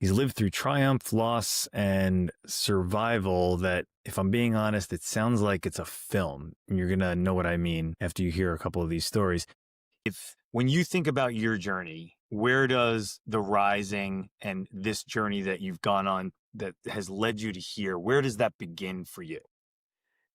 he's lived through triumph, loss, and survival that, if I'm being honest, it sounds like it's a film. And you're going to know what I mean after you hear a couple of these stories. If when you think about your journey, where does the rising and this journey that you've gone on that has led you to here, where does that begin for you?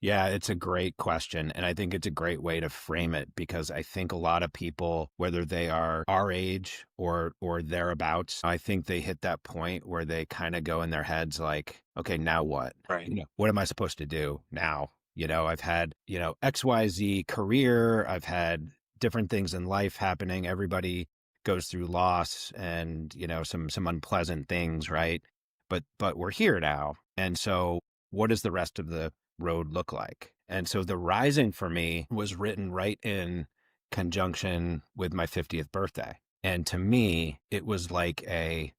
Yeah, it's a great question. And I think it's a great way to frame it because I think a lot of people, whether they are our age or thereabouts, I think they hit that point where they kind of go in their heads like, okay, now what? Right. What am I supposed to do now? I've had, XYZ career, I've had different things in life happening. Everybody goes through loss and, some unpleasant things, right? But we're here now. And so what does the rest of the road look like? And so The Rising for me was written right in conjunction with my 50th birthday. And to me, it was like a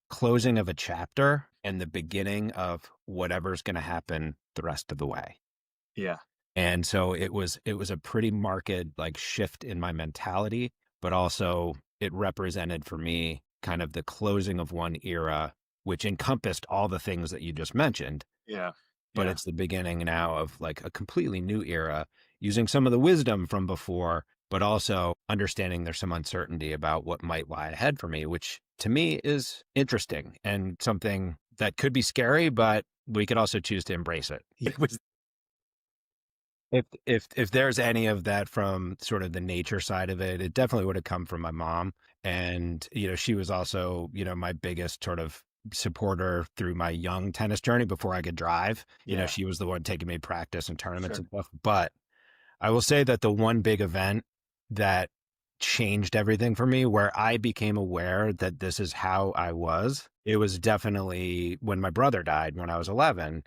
closing of a chapter and the beginning of whatever's going to happen the rest of the way. Yeah. And so it was a pretty marked like shift in my mentality, but also it represented for me kind of the closing of one era, which encompassed all the things that you just mentioned. Yeah. But it's the beginning now of like a completely new era, using some of the wisdom from before, but also understanding there's some uncertainty about what might lie ahead for me, which to me is interesting and something that could be scary, but we could also choose to embrace it. Yeah. If there's any of that from sort of the nature side of it, it definitely would have come from my mom. And, she was also, my biggest sort of supporter through my young tennis journey before I could drive. Yeah. She was the one taking me to practice and tournaments Sure. and stuff. But I will say that the one big event that changed everything for me, where I became aware that this is how I was, it was definitely when my brother died when I was 11.